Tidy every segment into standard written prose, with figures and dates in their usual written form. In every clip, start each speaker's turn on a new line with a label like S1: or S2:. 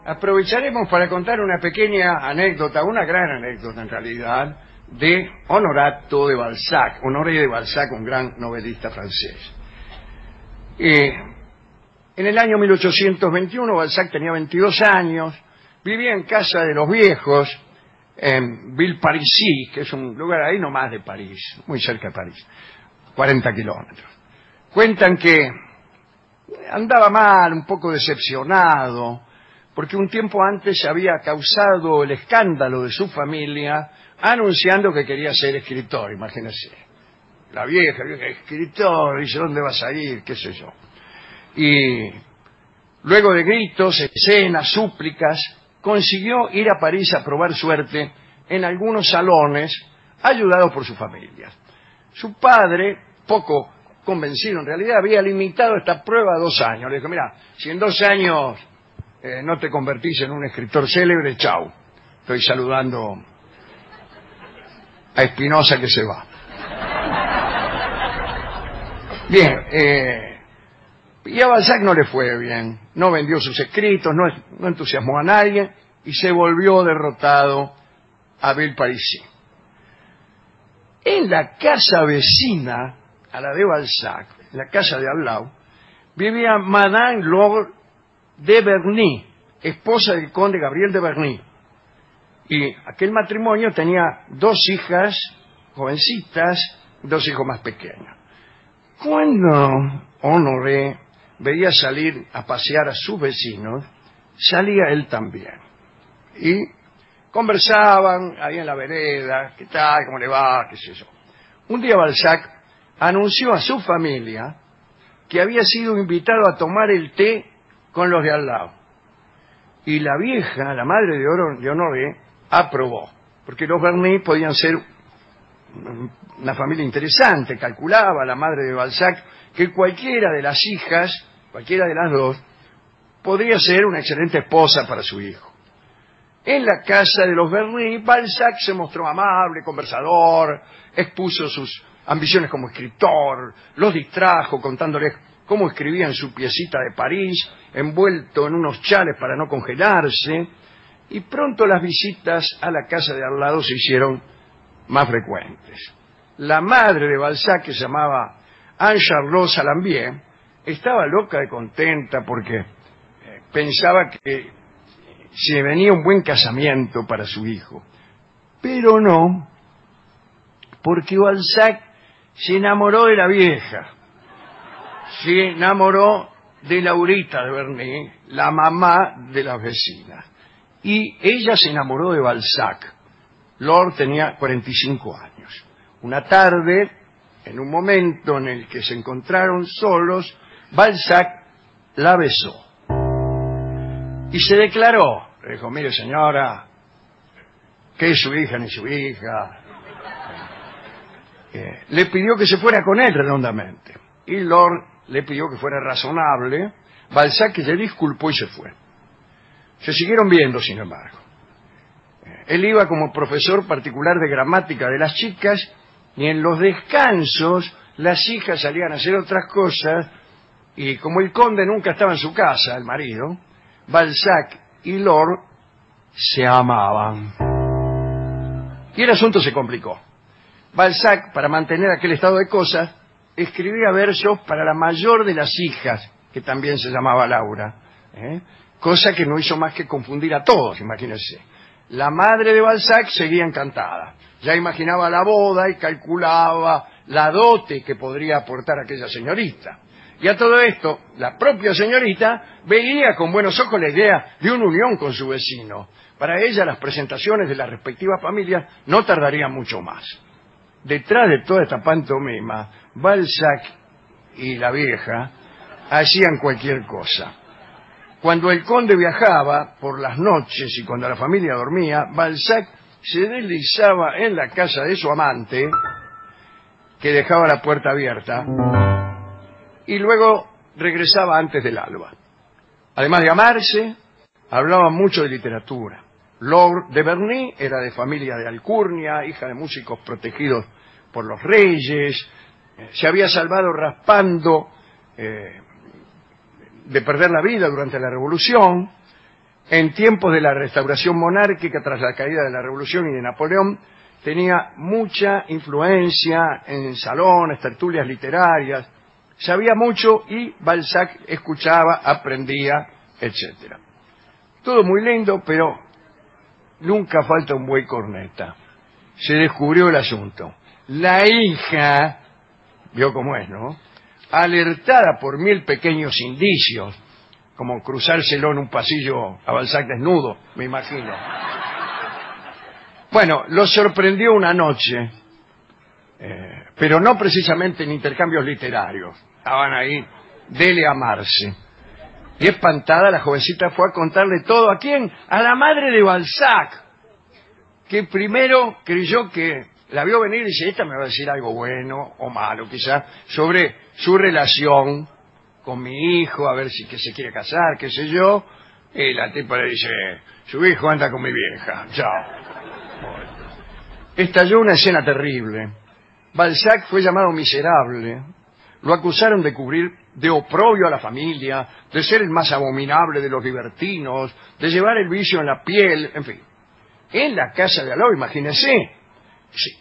S1: aprovecharemos para contar una pequeña anécdota, una gran anécdota en realidad, de Honorato de Balzac, Honoré de Balzac, un gran novelista francés. En el año 1821 Balzac tenía 22 años, vivía en casa de los viejos, en Villeparisis, que es un lugar ahí nomás de París, muy cerca de París, 40 kilómetros. Cuentan que andaba mal, un poco decepcionado, porque un tiempo antes había causado el escándalo de su familia anunciando que quería ser escritor, imagínense. La vieja, escritor, dice, ¿dónde vas a ir? ¿Qué sé yo? Y luego de gritos, escenas, súplicas, consiguió ir a París a probar suerte en algunos salones, ayudado por su familia. Su padre, poco convencido en realidad, había limitado esta prueba a 2 años. Le dijo, mira, si en 2 años no te convertís en un escritor célebre, chau. Estoy saludando a Espinosa que se va. Bien, y a Balzac no le fue bien, no vendió sus escritos, no entusiasmó a nadie y se volvió derrotado a Villeparisis. En la casa vecina a la de Balzac, en la casa de al lado, vivía Madame Laure de Berny, esposa del conde Gabriel de Berny. Y aquel matrimonio tenía 2 hijas jovencitas, 2 hijos más pequeños. Cuando Honoré veía salir a pasear a sus vecinos, salía él también. Y conversaban ahí en la vereda, ¿qué tal? ¿Cómo le va? ¿Qué sé yo? Un día Balzac anunció a su familia que había sido invitado a tomar el té con los de al lado. Y la vieja, la madre de Honoré, aprobó, porque los Berny podían ser una familia interesante. Calculaba la madre de Balzac que cualquiera de las hijas, cualquiera de las 2, podría ser una excelente esposa para su hijo. En la casa de los Berny, Balzac se mostró amable, conversador, expuso sus ambiciones como escritor, los distrajo contándoles cómo escribía en su piecita de París, envuelto en unos chales para no congelarse, y pronto las visitas a la casa de al lado se hicieron más frecuentes. La madre de Balzac, que se llamaba Anne-Charlotte Salambier, estaba loca de contenta porque pensaba que se venía un buen casamiento para su hijo. Pero no, porque Balzac se enamoró de la vieja, se enamoró de Laurita de Berny, la mamá de las vecinas. Y ella se enamoró de Balzac. Laure tenía 45 años. Una tarde, en un momento en el que se encontraron solos, Balzac la besó. Y se declaró. Le dijo, mire señora, que es su hija ni su hija. Le pidió que se fuera con él redondamente. Y Laure le pidió que fuera razonable. Balzac se disculpó y se fue. Se siguieron viendo, sin embargo. Él iba como profesor particular de gramática de las chicas y en los descansos las hijas salían a hacer otras cosas y como el conde nunca estaba en su casa, el marido, Balzac y Laure se amaban. Y el asunto se complicó. Balzac, para mantener aquel estado de cosas, escribía versos para la mayor de las hijas, que también se llamaba Laura, cosa que no hizo más que confundir a todos, imagínense. La madre de Balzac seguía encantada. Ya imaginaba la boda y calculaba la dote que podría aportar aquella señorita. Y a todo esto, la propia señorita veía con buenos ojos la idea de una unión con su vecino. Para ella las presentaciones de las respectivas familias no tardarían mucho más. Detrás de toda esta pantomima, Balzac y la vieja hacían cualquier cosa. Cuando el conde viajaba por las noches y cuando la familia dormía, Balzac se deslizaba en la casa de su amante, que dejaba la puerta abierta, y luego regresaba antes del alba. Además de amarse, hablaban mucho de literatura. Laure de Berny era de familia de alcurnia, hija de músicos protegidos por los reyes, se había salvado raspando de perder la vida durante la Revolución, En tiempos de la restauración monárquica, tras la caída de la Revolución y de Napoleón, tenía mucha influencia en salones, tertulias literarias, sabía mucho y Balzac escuchaba, aprendía, etc. Todo muy lindo, pero nunca falta un buey corneta. Se descubrió el asunto. La hija, vio cómo es, ¿no?, alertada por 1000 pequeños indicios, como cruzárselo en un pasillo a Balzac desnudo, me imagino. Bueno, lo sorprendió una noche, pero no precisamente en intercambios literarios. Estaban ahí, dele amarse. Y espantada, la jovencita fue a contarle todo. ¿A quién? A la madre de Balzac, que primero creyó que la vio venir y dice, esta me va a decir algo bueno o malo, quizás, sobre su relación con mi hijo, a ver si que se quiere casar, qué sé yo. Y la tipa le dice, su hijo anda con mi vieja, chao. Estalló una escena terrible. Balzac fue llamado miserable. Lo acusaron de cubrir de oprobio a la familia, de ser el más abominable de los libertinos, de llevar el vicio en la piel, en fin. En la casa de Aló, imagínese,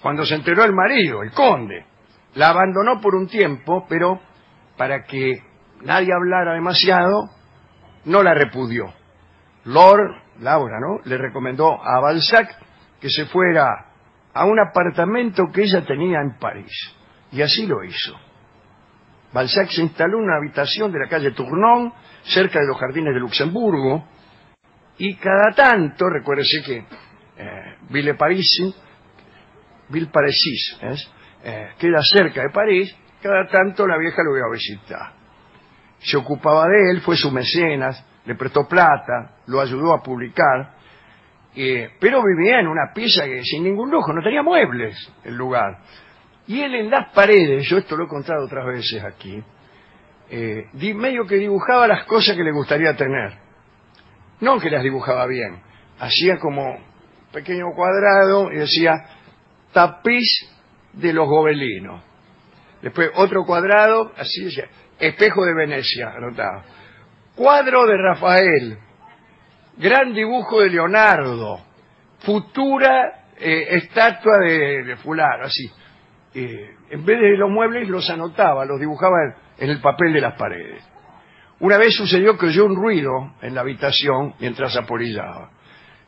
S1: cuando se enteró el marido, el conde, la abandonó por un tiempo, pero para que nadie hablara demasiado, no la repudió. Lord, Laura, ¿no?, le recomendó a Balzac que se fuera a un apartamento que ella tenía en París. Y así lo hizo. Balzac se instaló en una habitación de la calle Tournon, cerca de los jardines de Luxemburgo, y cada tanto, recuérdese que Villeparisis queda cerca de París, cada tanto la vieja lo iba a visitar. Se ocupaba de él, fue su mecenas, le prestó plata, lo ayudó a publicar, pero vivía en una pieza que sin ningún lujo, no tenía muebles el lugar. Y él en las paredes, yo esto lo he contado otras veces aquí, medio que dibujaba las cosas que le gustaría tener. No que las dibujaba bien, hacía como un pequeño cuadrado y decía tapiz de los gobelinos. Después otro cuadrado, así decía, espejo de Venecia, anotaba. Cuadro de Rafael, gran dibujo de Leonardo, futura estatua de fulano, así. En vez de los muebles los anotaba, los dibujaba en el papel de las paredes. Una vez sucedió que oyó un ruido en la habitación mientras apolillaba.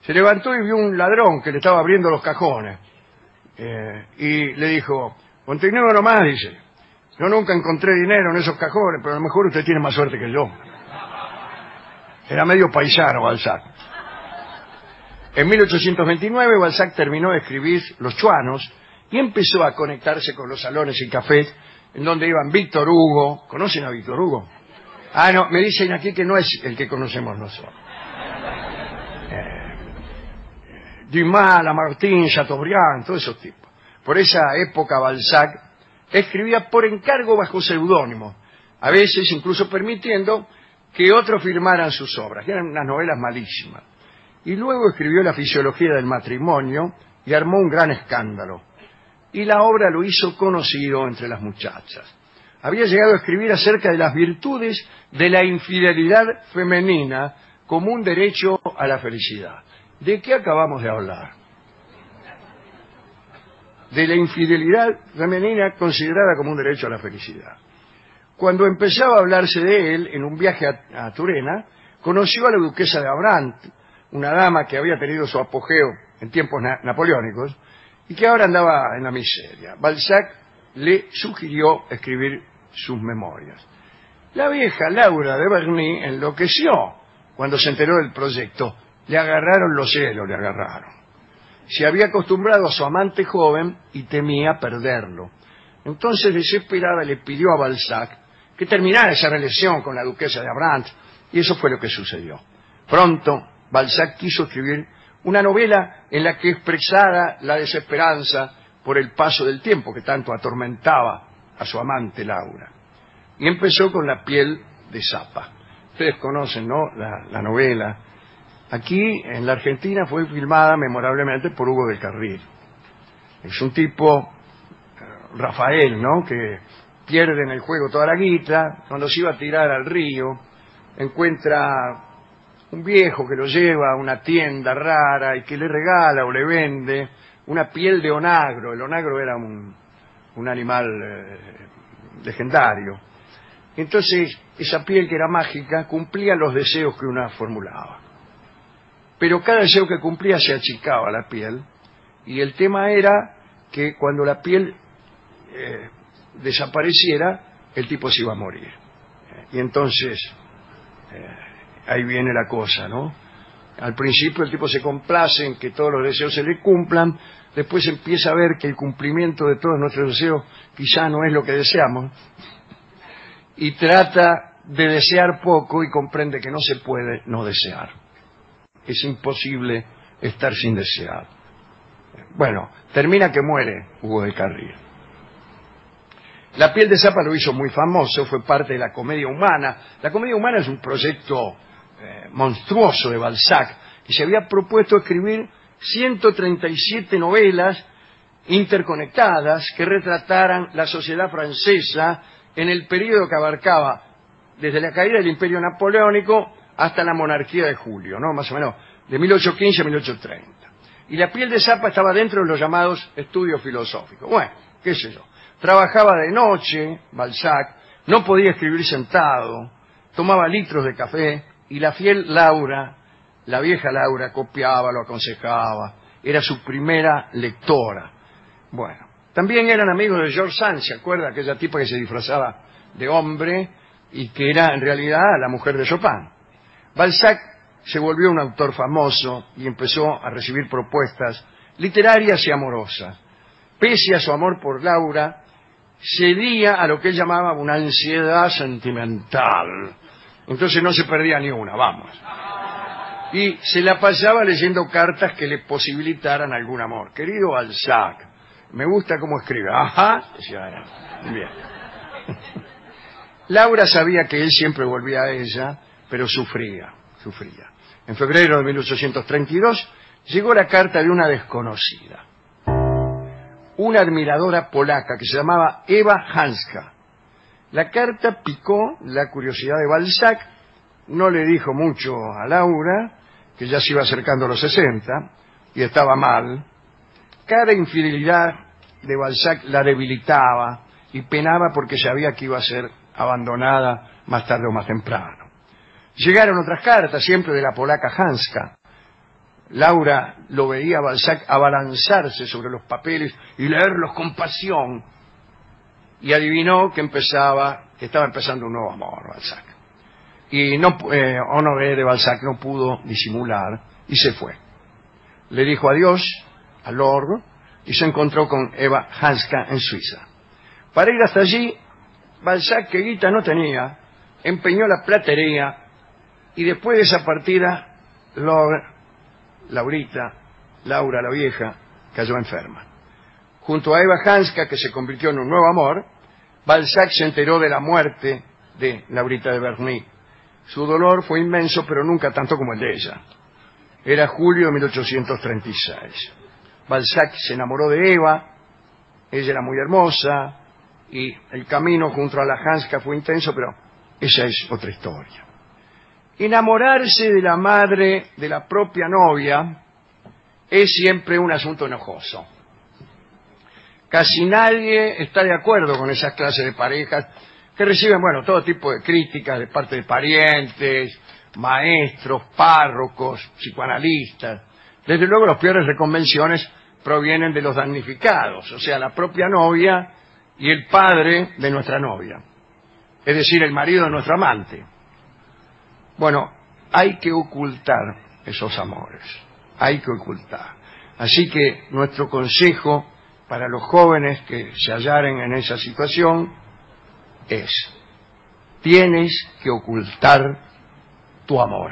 S1: Se levantó y vio un ladrón que le estaba abriendo los cajones. Y le dijo, continúe nomás, dice. Yo nunca encontré dinero en esos cajones, pero a lo mejor usted tiene más suerte que yo. Era medio paisano Balzac. En 1829 Balzac terminó de escribir Los Chuanos y empezó a conectarse con los salones y cafés en donde iban Víctor Hugo. ¿Conocen a Víctor Hugo? Ah, no, me dicen aquí que no es el que conocemos nosotros. Dumas, Lamartine, Chateaubriand, todos esos tipos. Por esa época Balzac escribía por encargo bajo seudónimo, a veces incluso permitiendo que otros firmaran sus obras, que eran unas novelas malísimas. Y luego escribió La fisiología del matrimonio y armó un gran escándalo. Y la obra lo hizo conocido entre las muchachas. Había llegado a escribir acerca de las virtudes de la infidelidad femenina como un derecho a la felicidad. ¿De qué acabamos de hablar? De la infidelidad femenina considerada como un derecho a la felicidad. Cuando empezaba a hablarse de él en un viaje a Turena, conoció a la duquesa de Abrantes, una dama que había tenido su apogeo en tiempos napoleónicos y que ahora andaba en la miseria. Balzac le sugirió escribir sus memorias. La vieja Laura de Berny enloqueció cuando se enteró del proyecto. Le agarraron los celos, le agarraron. Se había acostumbrado a su amante joven y temía perderlo. Entonces, desesperada, le pidió a Balzac que terminara esa relación con la duquesa de Abrantes, y eso fue lo que sucedió. Pronto, Balzac quiso escribir una novela en la que expresara la desesperanza por el paso del tiempo que tanto atormentaba a su amante Laura. Y empezó con La piel de Zapa. Ustedes conocen, ¿no?, la novela. Aquí, en la Argentina, fue filmada memorablemente por Hugo del Carril. Es un tipo, Rafael, ¿no?, que pierde en el juego toda la guita. Cuando se iba a tirar al río, encuentra un viejo que lo lleva a una tienda rara y que le regala o le vende una piel de onagro. El onagro era un animal legendario. Entonces, esa piel que era mágica cumplía los deseos que una formulaba. Pero cada deseo que cumplía se achicaba la piel, y el tema era que cuando la piel desapareciera, el tipo se iba a morir. Y entonces, ahí viene la cosa, ¿no? Al principio el tipo se complace en que todos los deseos se le cumplan, después empieza a ver que el cumplimiento de todos nuestros deseos quizá no es lo que deseamos, y trata de desear poco y comprende que no se puede no desear. Es imposible estar sin desear. Bueno, termina que muere Hugo del Carril. La piel de Zapa lo hizo muy famoso, fue parte de la Comedia Humana. La Comedia Humana es un proyecto monstruoso de Balzac, que se había propuesto escribir 137 novelas interconectadas que retrataran la sociedad francesa en el periodo que abarcaba desde la caída del Imperio Napoleónico hasta la monarquía de Julio, ¿no? Más o menos de 1815 a 1830. Y la piel de Zapa estaba dentro de los llamados estudios filosóficos. Bueno, qué sé yo. Trabajaba de noche, Balzac, no podía escribir sentado, tomaba litros de café, y la fiel Laura, la vieja Laura, copiaba, lo aconsejaba, era su primera lectora. Bueno, también eran amigos de George Sand, ¿se acuerda? Aquella tipa que se disfrazaba de hombre y que era en realidad la mujer de Chopin. Balzac se volvió un autor famoso y empezó a recibir propuestas literarias y amorosas. Pese a su amor por Laura, cedía a lo que él llamaba una ansiedad sentimental. Entonces no se perdía ni una, vamos. Y se la pasaba leyendo cartas que le posibilitaran algún amor. Querido Balzac, me gusta cómo escribe. Ajá, decía, bien. Laura sabía que él siempre volvía a ella, pero sufría. En febrero de 1832 llegó la carta de una desconocida, una admiradora polaca que se llamaba Ewa Hanska. La carta picó la curiosidad de Balzac, no le dijo mucho a Laura, que ya se iba acercando a los 60 y estaba mal. Cada infidelidad de Balzac la debilitaba y penaba porque sabía que iba a ser abandonada más tarde o más temprano. Llegaron otras cartas, siempre de la polaca Hanska. Laura lo veía a Balzac abalanzarse sobre los papeles y leerlos con pasión, y adivinó que estaba empezando un nuevo amor, Balzac. Y Honoré de Balzac no pudo disimular y se fue. Le dijo adiós a Lord y se encontró con Ewa Hanska en Suiza. Para ir hasta allí, Balzac, que guita no tenía, empeñó la platería, y después de esa partida, Laura la vieja, cayó enferma. Junto a Ewa Hanska, que se convirtió en un nuevo amor, Balzac se enteró de la muerte de Laurita de Berny. Su dolor fue inmenso, pero nunca tanto como el de ella. Era julio de 1836. Balzac se enamoró de Ewa, ella era muy hermosa, y el camino junto a la Hanska fue intenso, pero esa es otra historia. Enamorarse de la madre de la propia novia es siempre un asunto enojoso. Casi nadie está de acuerdo con esas clases de parejas que reciben, todo tipo de críticas de parte de parientes, maestros, párrocos, psicoanalistas. Desde luego, las peores reconvenciones provienen de los damnificados, o sea, la propia novia y el padre de nuestra novia, es decir, el marido de nuestro amante. Bueno, hay que ocultar esos amores, hay que ocultar. Así que nuestro consejo para los jóvenes que se hallaren en esa situación es: tienes que ocultar tu amor.